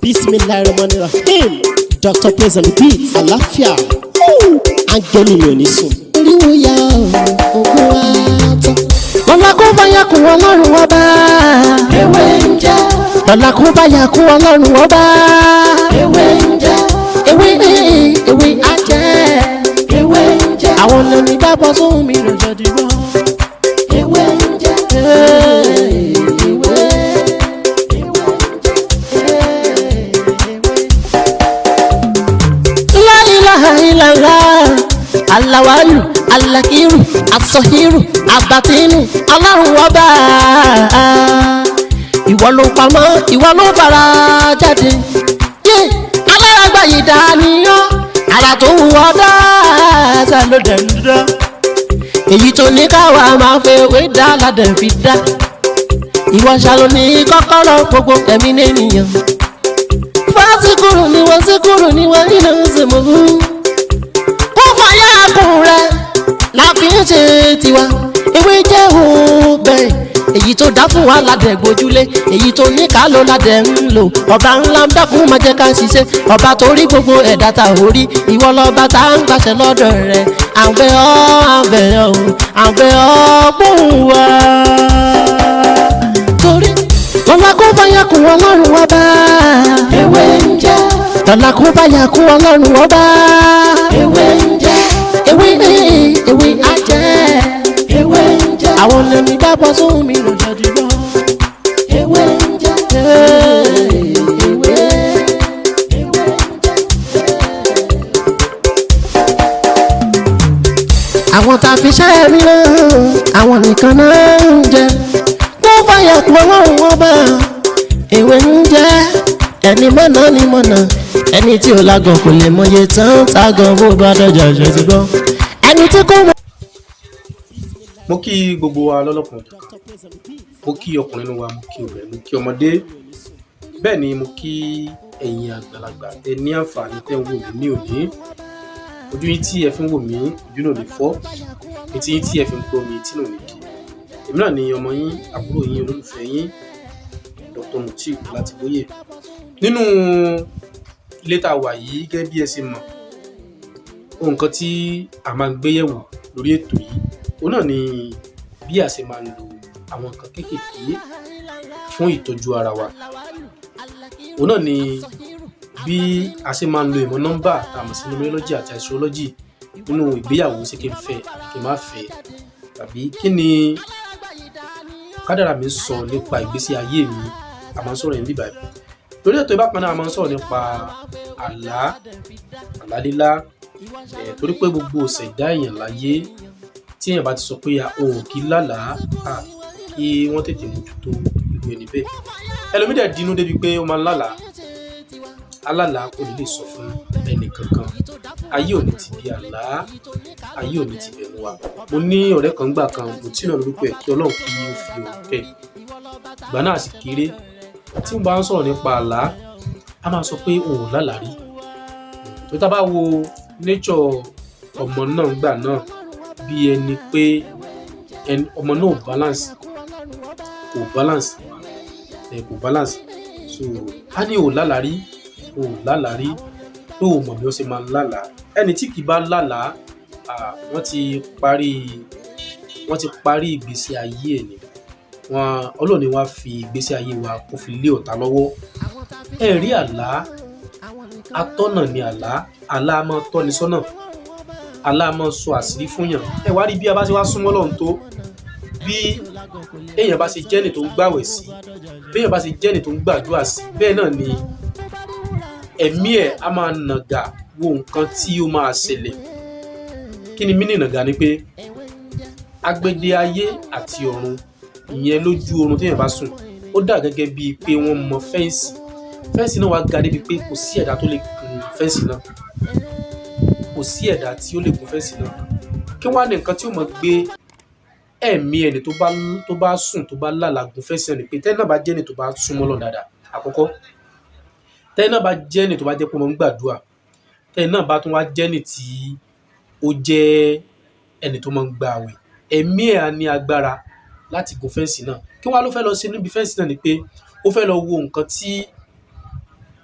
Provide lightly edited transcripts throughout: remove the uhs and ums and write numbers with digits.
Bismillahirrahmanirrahim. Dr. Praise and the beat. Àlàáfíà. Áńgẹ́lì mi ò ní sùn. Oríwo ya ògùn wa tán. Lọ́la kó bá yà kún Ọlọ́run ọba. Ewé ń jẹ́. Lọ́la kó bá yà kún Ọlọ́run ọba. Ewé ń jẹ́. Ewé á jẹ́. Ewé ń jẹ́. Àwọn lẹ́ni bá bọ́ sóhun mi lọ́jọ́ dìbò. Ewé ń jẹ́. Alawalu, alakiru, asọhiru, abatinu, Ọlọ́run ọba. Ìwọ ló pamọ́, ìwọ ló fara jáde. Alárágbá yìí dániyàn, ara tó wù ọ́ dáadáa ló dẹ̀ ń dá. Èyí tó ní káwa máa fẹ́ wé dá ládẹ̀ fi dá. Ìwọ ṣàlò ní kọ́kọ́rọ́ gbogbo ẹ̀mí nìyẹn. Fásikúrò ni wọ́n síkúrò ni wọ́n nínú ìsèmọ̀gù. La fi ń ṣe tiwa ewé jẹ́ òbẹ̀ èyí tó dá fún wa ládẹ̀ gbójúlé èyí tó ní ká ló ládẹ̀ ń lò ọba ńlá ń dákun má jẹ́ ká ṣiṣẹ́ ọba tó rí gbogbo ẹ̀dá ta orí ìwọ lọ́ba tá ń gbàṣẹ lọ́dọ̀ rẹ̀ àbẹ̀ ọ́ gbóhùn wa. torí lọ́la kó bá yà kún Ọlọ́run ọba. Ewé ń jẹ́. Lọ́la kó bá yà kún Ọlọ́run ọba. Ewé ń jẹ́. Ewé á jẹ́. Ewé ń jẹ́. Àwọn lẹ́mi bá bọ́ sóhun mi lọ́jọ́ dìbò. Ewé ń jẹ́. Ewé ń jẹ́. Àwọn tá a fi ṣẹ́ rí náà àwọn nìkan náà ń jẹ. Wọ́n fàyà kún Ọlọ́run ọba. Ewé ń jẹ́. Ẹni mọ̀nà ni mọ̀nà. Ẹni tí ò lágàn kò lè mọye tán tágàn bó bá dọ̀jà ṣe ti gbọ́. Ẹni tí kò mọ̀. Mo kí gbogbo wa lọ́lọ́kùnrin mo kí ọkùnrin nínú wa mo kí obìnrin mo kí ọmọdé bẹ́ẹ̀ ni mo kí ẹ̀yin àgbàlagbà ẹ ní àǹfààní tẹ́ ń wò mí ní òní ojú yín tí ẹ fi ń wò mí ojú náà lè fọ́ etí yín tí ẹ fi ń gbọ́ mi etí náà lè kí èmi náà ni ọmọ yín àbúrò yín olólùfẹ́ yín Dr. Mutiu láti bóyè nínú ilé tá a wà yìí gẹ́gẹ́ bí ẹ ṣe mọ̀ ohun kan tí a máa ń gbé yẹ̀wò lórí ètò yìí òun náà ni bí a ṣe máa ń lo àwọn nǹkan kéékèèké fún ìtọ́jú ara wa òun náà ni bí a ṣe máa ń lo ìmọ̀ nọ́mbà tá a mọ̀ sí numerology àti astrology nínú ìgbéyàwó ṣé kí n fẹ́ àbí kí n má fẹ́ tàbí kí ni kádàrá mi sọ nípa ìgbésí ayé mi a máa ń sọ̀rọ̀ yẹn bíbá yìí lórí ètò ìbákan náà a máa ń sọ̀rọ̀ nípa àlá lílá torí pé gbogbo ṣẹ̀dá èèyàn láyé tí èèyàn bá ti sọ pé o kì í lálàá kí wọ́n tètè mójútó ìlú ẹni bẹ́ẹ̀ ẹlòmíì dẹ̀ dínú débi pé ó máa ń lálàá alálàá kò ní lè sọ fún ẹnì kankan ayé ò ní ti bí àlá ayé ò ní ti bẹ̀rù wa mo ní ọ̀rẹ́ kan gbà kan mo tí náà lórúkọ ẹ̀ kí Ọlọ́run kí ó fi òun kẹ́ ìgbà náà sì kéré tí mo bá ń sọ̀rọ̀ nípa àlá a máa sọ pé òun ò lálàá rí tó tá bá wo nature ọmọ náà gbà náà bí ẹni pé ọmọ náà kò balance so a ní ò lálàá rí tó mọ̀ bí ó ṣe máa ń lálàá ẹni tí kì í bá lálàá wọ́n ti parí ìgbésí ayé ẹ̀ ni Ọlọ́run ni wọ́n fi ìgbésí ayé wa kó fi lé ọ̀tá lọ́wọ́ ẹ rí àlá atọ́nà ni àlá máa tọ́ni sọ́nà àlá máa sọ àṣírí fún yàn ẹ wá rí bí a bá ṣe wá súnmọ́ Ọlọ́run tó bí èèyàn bá ṣe jẹ́ni tó ń gbàwẹ̀ sí bí èèyàn bá ṣe jẹ́ni tó ń gbàdúrà sí bẹ́ẹ̀ náà ni ẹ̀mí ẹ̀ á máa nàgà wo nǹkan tí ó máa ṣẹlẹ̀ kí ni mínì nàgà ni pé agbede ayé àti ọ̀run ìyẹn lójú oorun téèyàn bá sùn ó dà gẹ́gẹ́ bíi pé wọ́n mọ fẹ́ǹsì náà wá ga débi pé kò sí ẹ̀dá tó lè gun fẹ́ǹsì náà kò sí ẹ̀dá tí ó lè gun fẹ́ǹsì náà kí wọ́n á ní nǹkan tí ó mọ̀ gbé ẹ̀mí ẹni tó bá sùn tó bá lálàgùn fẹ́ǹsì náà ni pé tẹ́lẹ̀ náà bá jẹ́ ẹni tó bá súnmọ́ Ọlọ́run dáadáa àkọ́kọ́ tẹ́lẹ̀ náà bá jẹ́ ẹni tó bá jẹ́ pé mo ń gbàdúrà tẹ́lẹ̀ náà bá tún wá jẹ́ ẹni tí ó jẹ́ ẹni tó máa ń gba àwẹ̀ ẹ̀mí ẹ̀ á ní agbára láti gun fẹ́ǹsì náà kí wọ́n á ló fẹ́ lọ sí níbi fẹ́ǹsì náà ni pé ó fẹ́ lọ wo nǹkan tí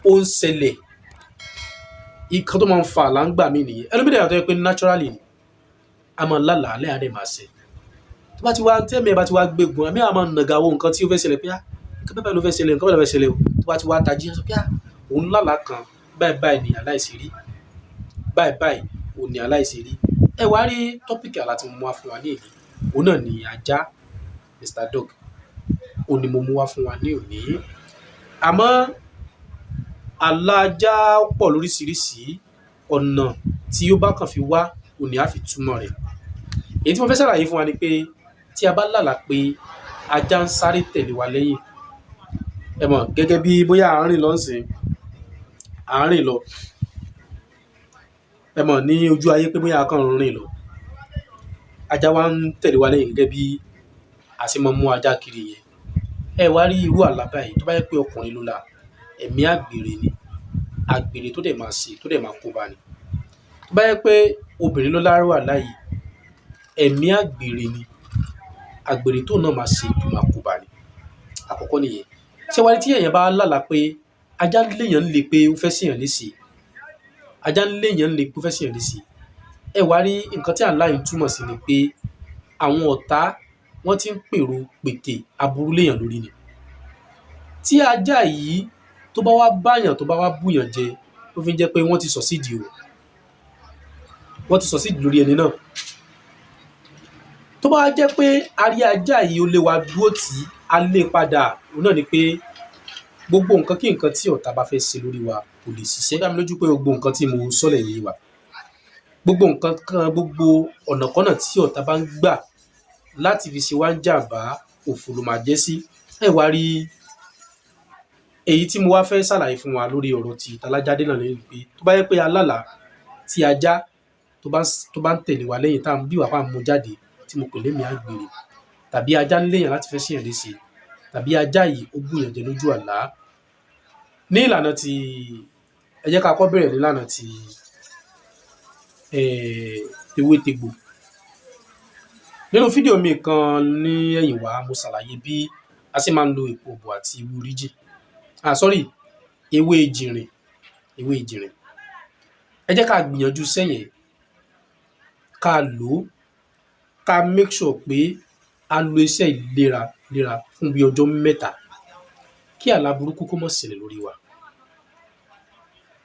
ó ń ṣẹlẹ̀ ìkan tó máa ń fa àlá ń gbà mí nìyẹn ẹlòmídìí àtọ́ yẹ pé naturally ni a máa lálàá alẹ́ àdé máa ṣe tó bá ti wá tẹ́mi ẹ bá ti wá gbégun àmì àwọn nàgà wo nǹkan tí ó fẹ́ ṣẹlẹ̀ pé nǹkan bẹ́ẹ̀ ló fẹ́ ṣẹlẹ̀ nǹkan bẹ́ẹ̀ ló fẹ́ ṣẹlẹ̀ o tó bá ti wá tají sọ pé òun lálàá kan báyìí báyìí ni aláìsí rí báyìí báyìí òun ni aláìsí rí ẹ wá rí tọ́pìkì àlá tí mo mú wá fún wa ní èdè òun náà ni ajá Mr. Dog òun ni mo mú wá fún wa ní òní àmọ́ àlá ajá pọ̀ lóríṣiríṣi ọ̀nà tí ó bá kàn fi wá òní á fi túmọ̀ rẹ̀ èyí tí mo fẹ́ ṣàlàyé fún wa ni pé tí a bá lálàá pé ajá ń sáré tẹ̀lé wa lẹ́yìn ẹ mọ̀ gẹ́gẹ́ bí bóyá à ń rìn lọ ńsìn à ń rìn lọ ẹ mọ̀ ní ojú ayé pé bóyá a kàn ń rìn lọ ajá wa ń tẹ̀lé wa lẹ́yìn gẹ́gẹ́ bí a ṣe máa mú ajá kiri yẹn ẹ wá rí irú àlá báyìí tó bá yẹ pé ọkùnrin ló là ẹ̀mí àgbèrè ni àgbèrè tó dẹ̀ máa ṣe tó dẹ̀ máa kó bá ni tó bá yẹ pé obìnrin ló lárò àlá yìí ẹ̀mí àgbèrè ni àgbèrè tó náà máa ṣe tó máa kó bá ni àkọ́kọ́ nìyẹn ṣé wá rí tí èèyàn bá lálàá pé ajá ń léèyàn lè pé ó fẹ́ ṣèyàn léṣe ajá ń léèyàn lè pé ó fẹ́ ṣèyàn léṣe ẹ wá rí nǹkan tí àlá yìí túmọ̀ sí ni pé àwọn ọ̀tá wọ́n ti ń pèrò pètè aburú léèyàn lórí ni tí ajá yìí tó bá wá báyàn tó bá wá búyàn jẹ ló fi ń jẹ́ pé wọ́n ti sọ̀sídìí o wọ́n ti sọ̀sídìí lórí ẹni náà tó bá jẹ́ pé a rí ajá yìí ó lé wa dúró tí a lé padà òun náà ni pé gbogbo nǹkan kí nǹkan tí ọ̀tá bá fẹ́ ṣe lórí wa kò lè ṣiṣẹ́ dá mi lójú pé gbogbo nǹkan tí mo sọ́lẹ̀ yìí wà gbogbo nǹkan kan gbogbo ọ̀nàkọ́nà tí ọ̀tá bá ń gbà láti fi ṣe wá ń jàǹbá òfò ló máa jẹ́ sí ẹ wá rí èyí tí mo wá fẹ́ ṣàlàyé fún wa lórí ọ̀rọ̀ ti ìtalájádé náà lẹ́yìn pé tó bá yẹ pé alálà tí ajá tó bá ń tẹ̀lé wa lẹ́yìn tá à ń bí wàá bá mú jáde tí mo pè lémi àgbèrè tàbí ajá ń léyàn láti fẹ́ ṣèyàn léṣe tàbí ajá yìí ó gbìyànjú jẹ lójú àlá ní ìlànà tí ẹ jẹ́ ká kọ́ bẹ̀rẹ̀ nílànà tí ewétegbò nínú fídíò mi kan ní ẹ̀yìn wá mo ṣàlàyé bí a ṣe máa ń lo èpo òbò àti ewé oríjì ewé ìjìnrìn ẹ jẹ́ ká gbìyànjú sẹ́yìn ká lò ó ká make sure pé a lo iṣẹ́ ìlera fún bí ọjọ́ 3 kí àlá burúkú kó má ṣẹlẹ̀ lórí wa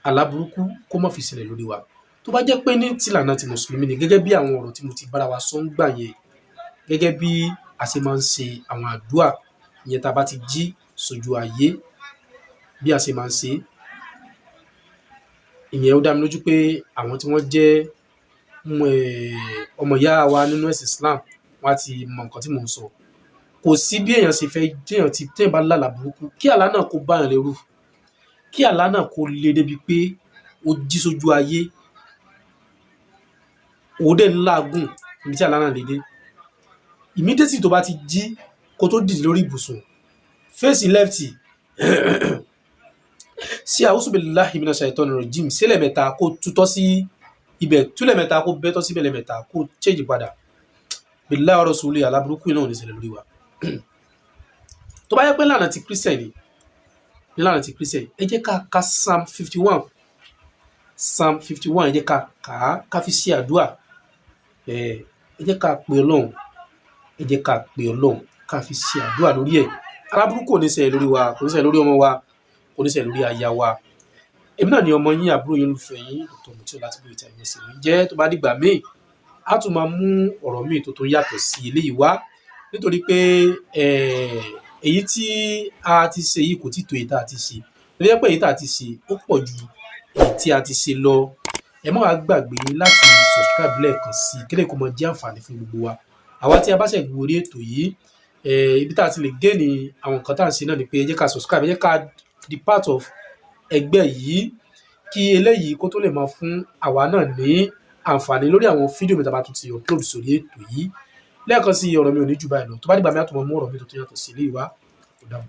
àlá burúkú kó má fi ṣẹlẹ̀ lórí wa tó bá jẹ́ pé ní tìlànà ti mùsùlùmí ni gẹ́gẹ́ bí àwọn ọ̀rọ̀ tí mo ti bára wa sọ ń gbà yẹn gẹ́gẹ́ bí a ṣe máa ń ṣe àwọn àdúrà ìyẹn tá a bá ti jí sójú ayé bí a ṣe máa ń ṣe ìyẹn ó dá mi lójú pé àwọn tí wọ́n jẹ́ ọmọ ìyá wa nínú ẹ̀sìn Islam wọ́n á ti mọ nǹkan tí mò ń sọ kò sí bí èèyàn ṣe fẹ́ téèyàn bá lálàá burúkú kí àlá náà kó báyàn lẹ́rù kí àlá náà kó le débi pé ó jí sójú ayé òun dẹ̀ ń làágùn ibi tí àlá náà lè dé immediately tó bá ti jí kó tó dìde lórí ibùsùn fèsì lẹ́fìtì sí a'udhu billahi minash shaitani rajim sílẹ̀ mẹ́ta kó tutọ́ sí ibẹ̀ túlẹ̀ mẹ́ta kó bẹ́tọ́ síbẹ̀ lẹ́mẹ́ta kó change padà billahi wa rasuli aláburúkú náà ní ṣẹlẹ̀ lórí wa tó bá yẹ pé lánàá ti Christian ní lánàá ti Christian ẹ jẹ́ ká ka Psalm 51 ẹ jẹ́ ká kà á ká fi ṣe àdúrà ẹ jẹ́ ká pe Ọlọ́run ká fi ṣe àdúrà lórí ẹ̀ aláburúkú kò ní ṣẹlẹ̀ lórí wa kò ní ṣẹlẹ̀ lórí ọmọ wa kò ní ṣẹlẹ̀ lórí aya wa èmi náà ni ọmọ yín àbúrò yín olùfẹ́ yín Dr. Mutiu láti bí ìtàn ìmẹ̀sìn mi jẹ́ tó bá dìgbà míì á tún máa mú ọ̀rọ̀ míì tó yàtọ̀ sí eléyìí wá nítorí pé èyí tí a ti ṣe yìí kò tí tó èyí tá a ti ṣe lórí ẹ̀pẹ́ èyí tá a ti ṣe ó pọ̀ ju èyí tí a ti ṣe lọ ẹ má wàá gbàgbé láti subscribe lẹ́ẹ̀kan sí kí lè kó mọ jẹ́ àǹfààní fún gbogbo wa àwa tí a bá ṣẹ̀ gbé orí ètò yìí ibi tá a ti lè gé ní àwọn nǹkan tá à ń ṣe náà ni pé ẹ jẹ́ ká subscribe ẹ jẹ́ ká di part of ẹgbẹ́ yìí kí eléyìí kó tó lè máa fún àwa náà ní àǹfààní lórí àwọn fídíò mi tá a bá tún ti upload sórí ètò yìí lẹ́ẹ̀kan sí ọ̀rọ̀ mi ò ní jù báyìí lọ tó bá dìgbà mi á tún mọ mú ọ̀rọ̀ mi tó yàtọ̀ sí eléyìí wá kò dáhùn.